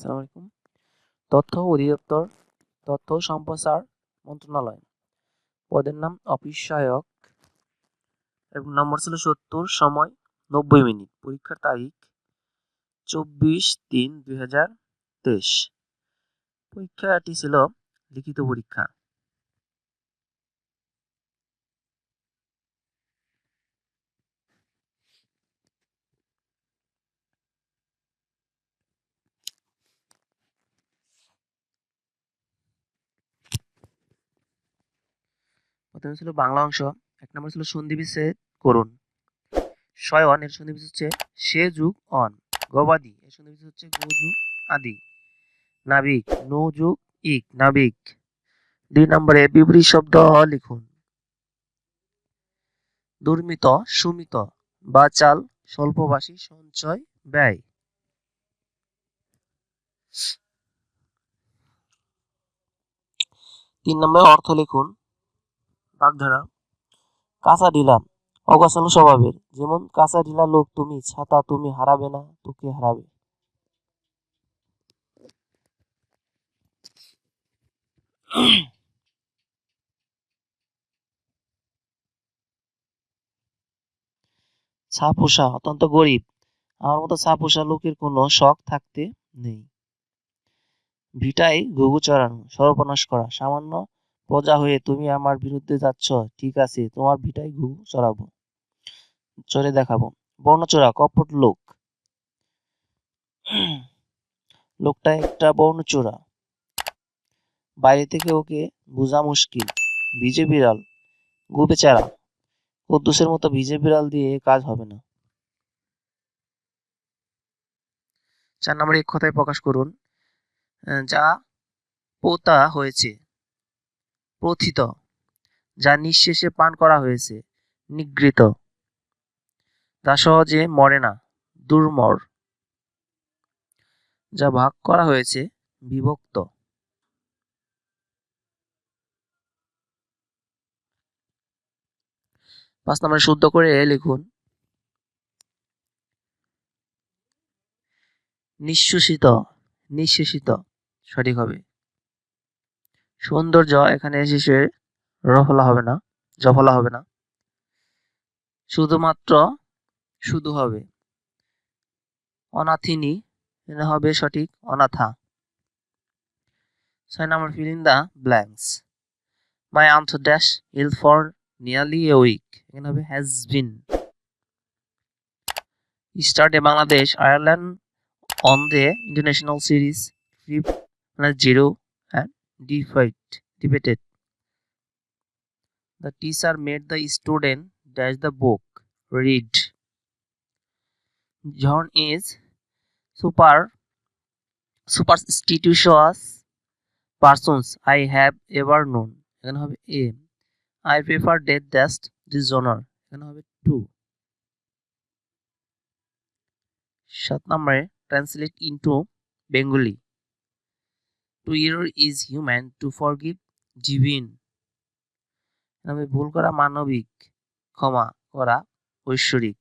আসসালামু আলাইকুম। তথ্য অধিদপ্তর, তথ্য সম্প্রচার মন্ত্রণালয়। পদের নাম অফিস সহায়ক এবং নম্বর ছিল ৭০, সময় ৯০ মিনিট। পরীক্ষার তারিখ ২৪/৩/২০২৩। পরীক্ষাটি ছিল লিখিত পরীক্ষা। প্রথমে ছিল বাংলা অংশ। ১ নম্বর ছিল সন্ধিবিচ্ছেদ করুন। শয়ন এর সন্ধিবিচ্ছেদ হচ্ছে সে যুগ অন। গবাদি এর সন্ধিবিচ্ছেদ হচ্ছে গো যুগ আদি। নাবিক নো যুগ ইক নাবিক। ২ নম্বরে বিপরীত শব্দ লিখুন। দুর্মিত সুমিত, বাচাল স্বল্পভাষী, সঞ্চয় ব্যয়। ৩ নম্বরে অর্থ লিখুন। বাগধারা কাঁচা ঢিলা অগোছালো স্বভাবের, যেমন কাঁচা ঢিলা লোক তুমি, ছাতা তুমি হারাবে না, তোকে হারাবে। ছাপোষা অত্যন্ত গরিব, আমার মতো ছাপোষা লোকের কোনো শখ থাকতে নেই। ভিটায় ঘুঘু চড়ানো সর্বনাশ করা, সামান্য প্রজা হয়ে তুমি আমার বিরুদ্ধে যাচ্ছ, ঠিক আছে তোমার ভিটায় ঘুঘু চড়াবো, চড়ে দেখাবো। বর্ণচোরা কপট লোক, লোকটা একটা বর্ণচোরা, বাইরে থেকে ওকে বোঝা মুশকিল। ভিজে বিড়াল গু বেচারা, কদ্দুসের মতো ভিজে বিড়াল দিয়ে কাজ হবে না। ৪ নম্বরে এক কথায় প্রকাশ করুন। যা পোতা হয়েছে, প্রথিত। যা নিঃশেষে পান করা হয়েছে, নিগৃহীত। যা সহজে মরে না, দুর্মর। যা ভাগ করা হয়েছে, বিভক্ত। ৫ নম্বরে শুদ্ধ করে লিখুন। নিঃশেষিত নিঃশেষিত সঠিক হবে। সৌন্দর্য এখানে শেষে রফলা হবে না, জফলা হবে না। শুধুমাত্র শুধু হবে। অনাথিনী এখানে হবে সঠিক অনাথা। ৬ নম্বর fill in the blanks. My aunt dash ill for nearly a week. এখানে হবে has been. Start a Bangladesh Ireland on the international series 3-0 and defeated. The teacher made the student dash the book. Read. John is superstitious persons I have ever known. এখানে হবে a. I prefer death dash dishonor. এখানে হবে 2. ৭ নম্বরে translate into Bengali. To err is human, to forgive divine. এখানে ভুল করা মানবিক, ক্ষমা করা ঐশ্বরিক।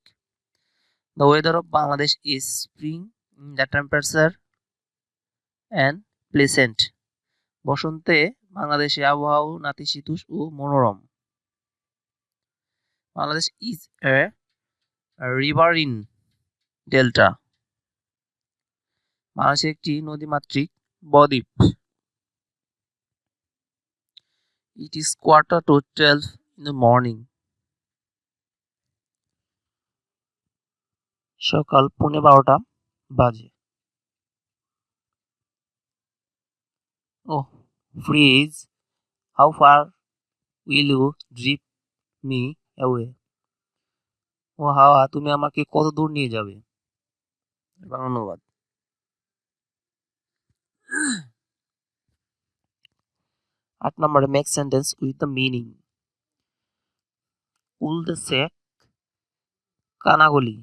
The weather of Bangladesh is spring, the temperature and pleasant. বসন্তে বাংলাদেশে আবহাওয়া নাতিশীতোষ্ণ ও মনোরম। Bangladesh is a riverine delta. Bangladesh একটি নদীমাতৃক বদ্বীপ। It is 11:45 in the morning. সকাল 12:15 বাজে। Oh, freeze! How far will you drive me away? ও হাওয়া, তুমি আমাকে কত দূর নিয়ে যাবে? বাংলা অনুবাদ। ৮ নম্বরে make sentence with the meaning. উলদে Sheikh কানাগলি।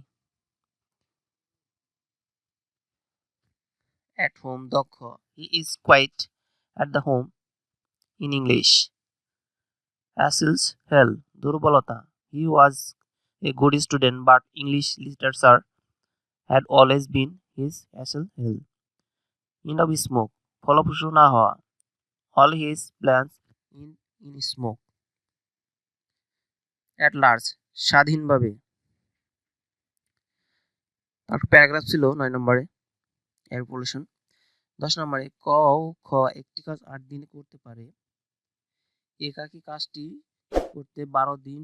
At home দক্ষ, he is quite at the home in English. Achilles heel দুর্বলতা, he was a good student but English literature had always been his Achilles heel. end of smoke, ফলপ্রসূ না হওয়া, all his plans in smoke. At large, স্বাধীনভাবে। তার paragraph ছিল 9 নম্বরে air pollution. 10 নম্বরে ক ও খ একটি কাজ 8 দিনে করতে পারে। একাকী কাজটি করতে 12 দিন,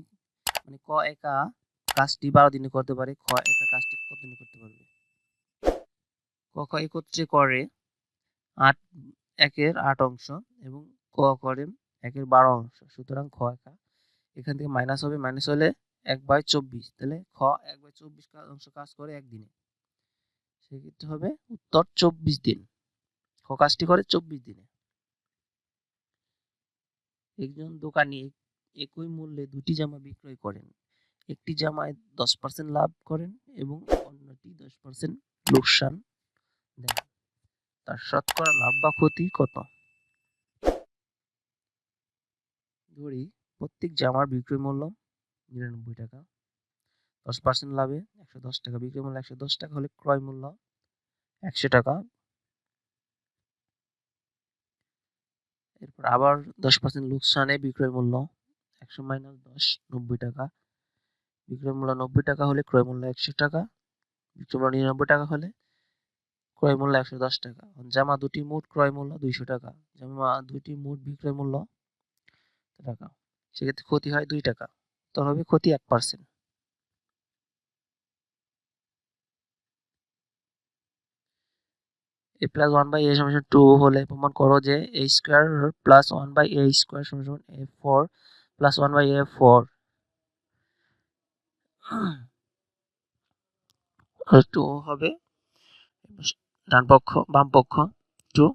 মানে ক একা কাজটি 12 দিনে করতে পারে, খ একা কাজটি কত দিনে করতে পারবে। ক খ একত্রে করে 8 একের 8 অংশ এবং ক করে 1/12 অংশ, সুতরাং খ একা এখান থেকে মাইনাস হবে, মাইনাস হলে 1/24, তাহলে খ 1/24 অংশ কাজ করে একদিনে, সেক্ষেত্রে হবে উত্তর 24 দিন। খ কাজটি করে 24 দিনে। একজন দোকানি একই মূল্যে দুটি জামা বিক্রয় করেন, একটি জামায় 10% লাভ করেন এবং অন্যটি 10% লোকসান দেন, তার শতকরা লাভ বা ক্ষতি কত? ধরি প্রত্যেক জামার বিক্রয় মূল্য 99 টাকা, 10% লাভে 110 টাকা, বিক্রয় মূল্য 110 টাকা হলে ক্রয় মূল্য 100 টাকা। এরপর আবার 10% লোকসানে বিক্রয় মূল্য 100 মাইনাস 10 90 টাকা, বিক্রয় মূল্য 90 টাকা হলে ক্রয় মূল্য 100 টাকা, বিক্রয় মূল্য 99 টাকা হলে ক্রয় মূল্য 110 টাকা। জামা দুটি মোট ক্রয় মূল্য 200 টাকা, জামা দুটি মোট বিক্রয় মূল্য টাকা, সেক্ষেত্রে ক্ষতি হয় 2 টাকা, তখন হবে ক্ষতি 1%। a plus 1/a সমান 2 হলে প্রমাণ করো যে a square plus 1/a square সমান a4 প্লাস 1/a4। 2 হবে ডান পক্ষ, বাম পক্ষ 2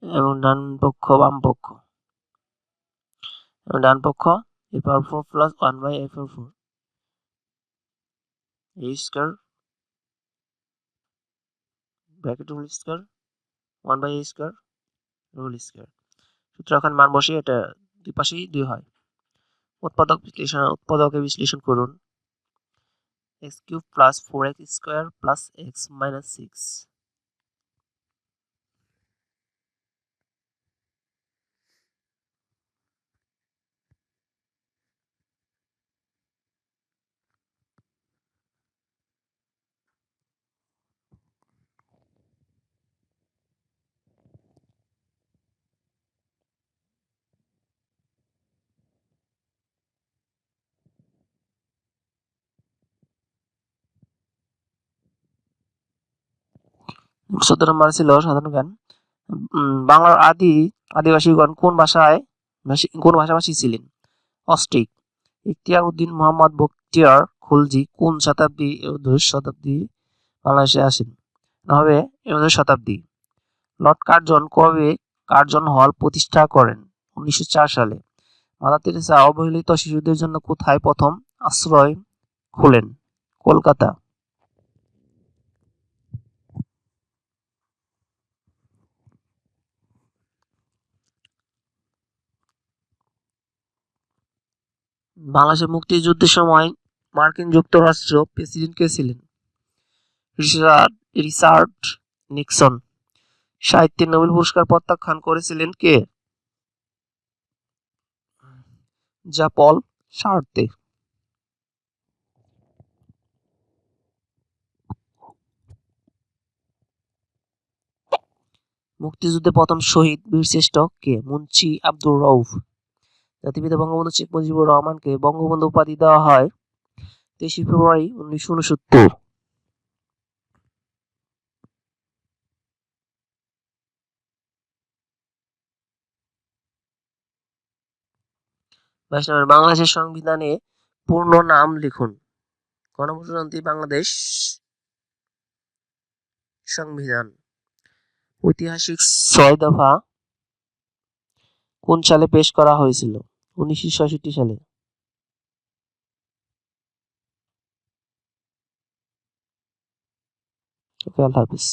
এবং ডান পক্ষ বাম পক্ষ, ডান পক্ষ a power 4 plus 1/a4 4 a square bracket whole square 1/a square whole square. সূত্র এখন মান বসিয়ে এটা দুই পাশেই 2 হয়। উৎপাদকে বিশ্লেষণ করুন। x³ plus 4x square plus x minus 6। সতেরো নম্বর ছিল সাধারণ জ্ঞান। বাংলার আদিবাসীগণ কোন ভাষাভাষী ছিলেন? অস্ট্রিক। ইখতিয়ার উদ্দিন মোহাম্মদ বখতিয়ার খলজি কোন শতাব্দী শতাব্দী বাংলাদেশে আসেন? হবে শতাব্দী। লর্ড কার্জন কবে কার্জন হল প্রতিষ্ঠা করেন? 1904 সালে। মাদার তেরেসা অবহেলিত শিশুদের জন্য কোথায় প্রথম আশ্রয় খোলেন? কলকাতা। বাংলাদেশের মুক্তিযুদ্ধের সময় মার্কিন যুক্তরাষ্ট্র প্রেসিডেন্ট কে ছিলেন? Richard Nixon. সাহিত্যে নোবেল পুরস্কার প্রত্যাখ্যান করেছিলেন কে? Jean Paul Sartre. মুক্তিযুদ্ধে প্রথম শহীদ বীরশ্রেষ্ঠ কে? মুন্সি আব্দুর রউফ। জাতিপিতা বঙ্গবন্ধু শেখ মুজিবুর রহমানকে বঙ্গবন্ধু উপাধি দেওয়া হয় 23 ফেব্রুয়ারি 1969। 22 নম্বর বাংলাদেশের সংবিধানে পূর্ণ নাম লিখুন। গণপ্রজাতন্ত্রী বাংলাদেশ সংবিধান। ঐতিহাসিক 6 দফা কোন সালে পেশ করা হয়েছিল? 1966 সালে। ওকে, আল্লাহ হাফেজ।